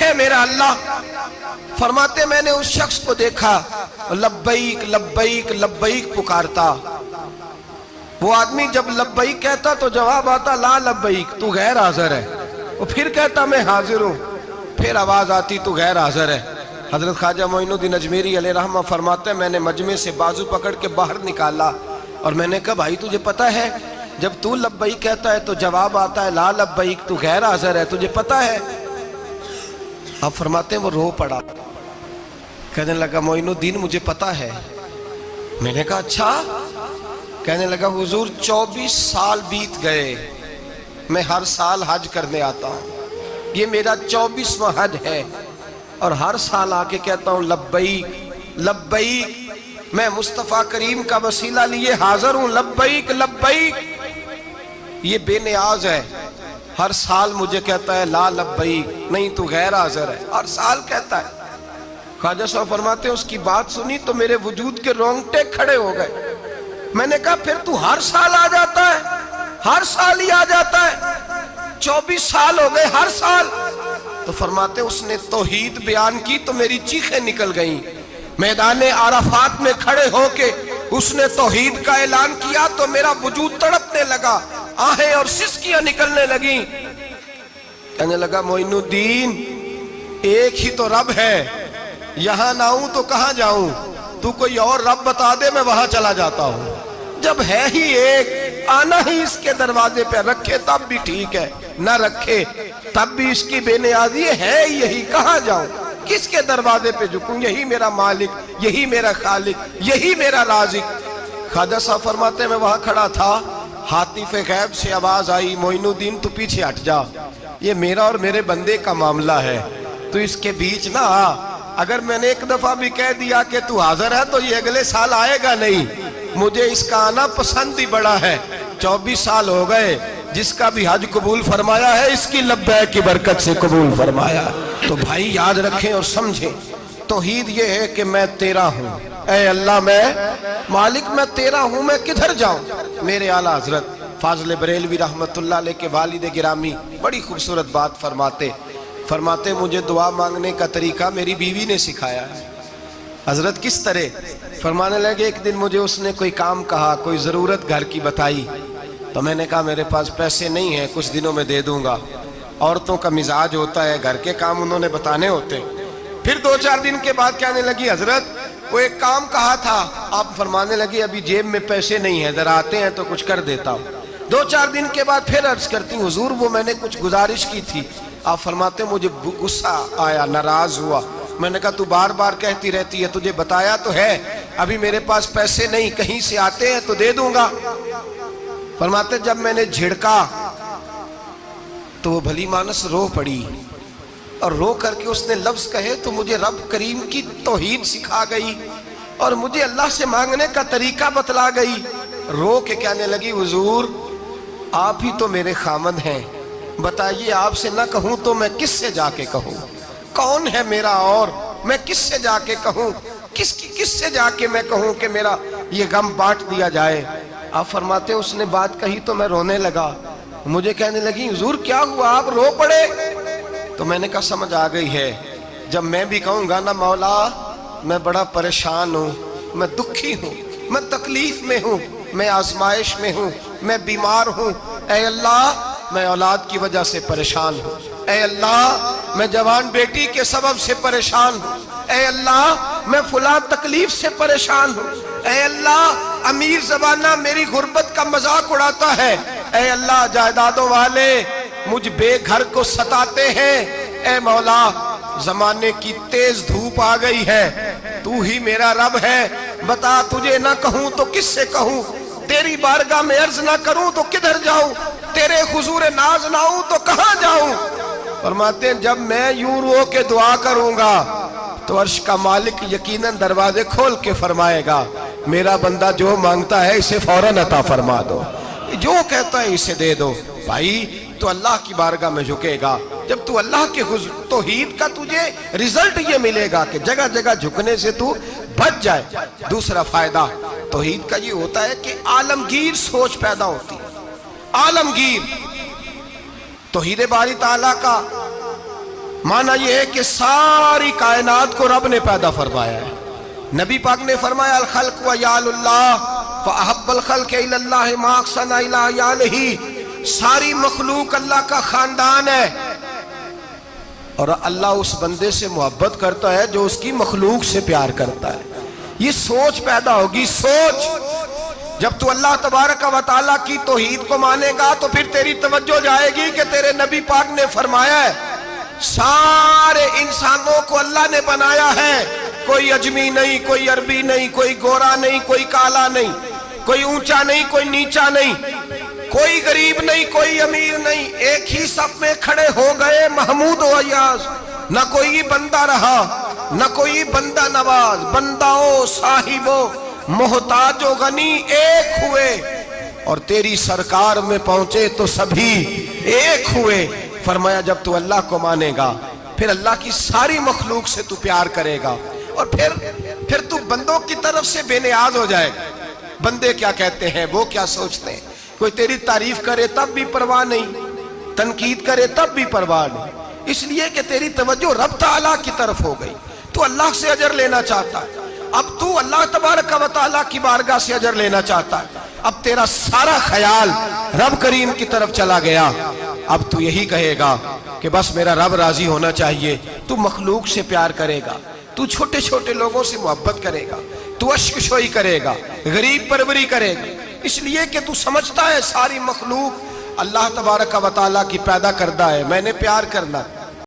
ہے میرا اللہ؟ فرماتے میں نے اس شخص کو دیکھا لبیک لبیک لبیک پکارتا. وہ آدمی جب لبیک کہتا تو جواب آتا لا لبیک، تو غیر حاضر ہے. وہ پھر کہتا میں حاضر ہوں، پھر آواز آتی تو غیر حاضر ہے. حضرت خواجہ معین الدین اجمیری علیہ رحمہ فرماتے ہیں میں نے مجمع سے بازو پکڑ کے باہر نکالا اور میں نے کہا بھائی تجھے پتہ ہے جب تو لبیک کہتا ہے تو جواب آتا ہے لا لبیک، تو غیر حاضر ہے، تجھے پتہ ہے؟ آپ فرماتے ہیں وہ رو پڑا، کہنے لگا معین الدین مجھے پتہ ہے. میں نے کہا اچھا؟ کہنے لگا حضور 24 سال بیت گئے، میں ہر سال حج کرنے آتا ہوں، یہ میرا 24واں حج ہے، اور ہر سال آ کے کہتا ہوں لبیک لبیک، میں مصطفیٰ کریم کا وسیلہ لیے حاضر ہوں، لبیک لبیک. یہ بے نیاز ہے، ہر سال مجھے کہتا ہے لا لبیک، نہیں تو غیر حاضر ہے، ہر سال کہتا ہے. خواجہ صاحب فرماتے ہیں اس کی بات سنی تو میرے وجود کے رونگٹے کھڑے ہو گئے. میں نے کہا پھر تو ہر سال آ جاتا ہے، ہر سال ہی آ جاتا ہے، 24 سال ہو گئے ہر سال. تو فرماتے اس نے توحید بیان کی تو میری چیخیں نکل گئیں. میدان عرفات میں کھڑے ہو کے اس نے توحید کا اعلان کیا تو میرا وجود تڑپنے لگا، آہیں اور سسکیاں نکلنے لگیں. کہنے لگا معین الدین ایک ہی تو رب ہے، یہاں نہ ہوں تو کہاں جاؤں؟ تو کوئی اور رب بتا دے میں وہاں چلا جاتا ہوں. جب ہے ہی ایک، آنا ہی اس کے دروازے پہ، رکھے تب بھی ٹھیک ہے، نہ رکھے تب بھی اس کی بے نیازی ہے یہی، کہاں جاؤں؟ کس کے دروازے پہ جھکوں؟ یہی میرا مالک، یہی میرا خالق، یہی میرا رازق. خواجہ صاحب فرماتے میں وہاں کھڑا تھا، حاطف غیب سے آواز آئی معین الدین تو پیچھے ہٹ جا، یہ میرا اور میرے بندے کا معاملہ ہے، تو اس کے بیچ نہ آ. اگر میں نے ایک دفعہ بھی کہہ دیا کہ تو حاضر ہے تو یہ اگلے سال آئے گا نہیں. مجھے اس کا آنا پسند ہی بڑا ہے. 24 سال ہو گئے، جس کا بھی حج قبول فرمایا ہے اس کی لبیک کی برکت سے قبول فرمایا. تو بھائی یاد رکھیں اور سمجھیں، توحید یہ ہے کہ میں تیرا ہوں، اے اللہ میں مالک میں تیرا ہوں، میں کدھر جاؤں؟ میرے اعلیٰ حضرت فاضل بریلوی رحمت اللہ علیہ کے والد گرامی بڑی خوبصورت بات فرماتے مجھے دعا مانگنے کا طریقہ میری بیوی نے سکھایا ہے. حضرت کس طرح؟ فرمانے لگے ایک دن مجھے اس نے کوئی کام کہا، کوئی ضرورت گھر کی بتائی، تو میں نے کہا میرے پاس پیسے نہیں ہیں، کچھ دنوں میں دے دوں گا. عورتوں کا مزاج ہوتا ہے، گھر کے کام انہوں نے بتانے ہوتے. پھر 2-4 دن کے بعد کہنے لگی حضرت وہ ایک کام کہا تھا. آپ فرمانے لگی ابھی جیب میں پیسے نہیں ہیں، ذرا آتے ہیں تو کچھ کر دیتا ہوں. 2-4 دن کے بعد پھر عرض کرتی حضور وہ میں نے کچھ گزارش کی تھی. آپ فرماتے مجھے غصہ آیا، ناراض ہوا. میں نے کہا تو بار بار کہتی رہتی ہے، تجھے بتایا تو ہے ابھی میرے پاس پیسے نہیں، کہیں سے آتے ہیں تو دے دوں گا. فرماتے جب میں نے جھڑکا تو وہ بھلی مانس رو پڑی، اور رو کر کے اس نے لفظ کہے تو مجھے رب کریم کی توحید سکھا گئی اور مجھے اللہ سے مانگنے کا طریقہ بتلا گئی. رو کے کہنے لگی حضور آپ ہی تو میرے خامد ہیں، بتائیے آپ سے نہ کہوں تو میں کس سے جا کے کہوں؟ کون ہے میرا اور میں کس سے جا کے کہوں؟ کس سے جا کے میں کہوں کہ میرا یہ غم بانٹ دیا جائے؟ آپ فرماتے اس نے بات کہی تو میں رونے لگا. مجھے کہنے لگی حضور کیا ہوا آپ رو پڑے؟ تو میں نے کہا سمجھ آ گئی ہے، جب میں بھی کہوں گا نا مولا میں بڑا پریشان ہوں، میں دکھی ہوں، میں تکلیف میں ہوں، میں آزمائش میں ہوں، میں بیمار ہوں، اے اللہ میں اولاد کی وجہ سے پریشان ہوں، اے اللہ میں جوان بیٹی کے سبب سے پریشان ہوں، اے اللہ میں فلاں تکلیف سے پریشان ہوں، اے اللہ امیر زبانہ میری غربت کا مذاق اڑاتا ہے، اے اللہ جائیدادوں والے مجھ بے گھر کو ستاتے ہیں، اے مولا زمانے کی تیز دھوپ آ گئی ہے، تو ہی میرا رب ہے، بتا تجھے نہ کہوں تو کس سے کہوں؟ تیری بارگاہ میں عرض نہ کروں تو کدھر جاؤں؟ تیرے حضور ناز نہ ہوں تو کہاں جاؤں؟ فرماتے ہیں جب میں یوں رو کے دعا کروں گا تو عرش کا مالک یقیناً دروازے کھول کے فرمائے گا میرا بندہ جو مانگتا ہے اسے فوراً عطا فرما دو، جو کہتا ہے اسے دے دو. بھائی تو اللہ کی بارگاہ میں جھکے گا، جب تو اللہ کے توحید کا تجھے رزلٹ یہ ملے گا کہ جگہ جگہ جھکنے سے تو بچ جائے. دوسرا فائدہ توحید کا یہ ہوتا ہے کہ عالمگیر سوچ پیدا ہوتی ہے. عالمگیر توحید باری تعالیٰ کا معنی یہ ہے کہ ساری کائنات کو رب نے پیدا فرمایا ہے. نبی پاک نے فرمایا الخلق وعیال اللہ فاحب الخلق الی اللہ ما احسن الی عیالہ. ساری مخلوق اللہ کا خاندان ہے اور اللہ اس بندے سے محبت کرتا ہے جو اس کی مخلوق سے پیار کرتا ہے. یہ سوچ پیدا ہوگی. سوچ جب تو اللہ تبارک و تعالیٰ کی توحید کو مانے گا تو پھر تیری توجہ جائے گی کہ تیرے نبی پاک نے فرمایا ہے سارے انسانوں کو اللہ نے بنایا ہے. کوئی اجمی نہیں, کوئی عربی نہیں, کوئی گورا نہیں, کوئی کالا نہیں, کوئی اونچا نہیں, کوئی نیچا نہیں, کوئی غریب نہیں, کوئی امیر نہیں. ایک ہی صف میں کھڑے ہو گئے محمود و ایاز. نہ کوئی بندہ رہا نہ کوئی بندہ نواز. بنداؤں صاحبوں محتاج و غنی ایک ہوئے اور تیری سرکار میں پہنچے تو سبھی ایک ہوئے. فرمایا جب تو اللہ کو مانے گا پھر اللہ کی ساری مخلوق سے تو پیار کرے گا اور پھر تو بندوں کی طرف سے بے نیاز ہو جائے گا. بندے کیا کہتے ہیں, وہ کیا سوچتے ہیں. کوئی تیری تعریف کرے تب بھی پرواہ نہیں, تنقید کرے تب بھی پرواہ نہیں, اس لیے کہ تیری توجہ رب تعالیٰ کی طرف ہو گئی. تو اللہ سے اجر لینا چاہتا ہے. اب تو اللہ تبارک و تعالیٰ کی بارگاہ سے اجر لینا چاہتا ہے. اب تیرا سارا خیال رب کریم کی طرف چلا گیا. اب تو یہی کہے گا کہ بس میرا رب راضی ہونا چاہیے. تو مخلوق سے پیار کرے گا, تو چھوٹے چھوٹے لوگوں سے محبت کرے گا, تو اشک شوئی کرے گا, غریب پروری کرے گا, اس لیے کہ تو سمجھتا ہے ساری مخلوق اللہ تبارک و تعالیٰ کی پیدا کردہ ہے, میں نے پیار کرنا.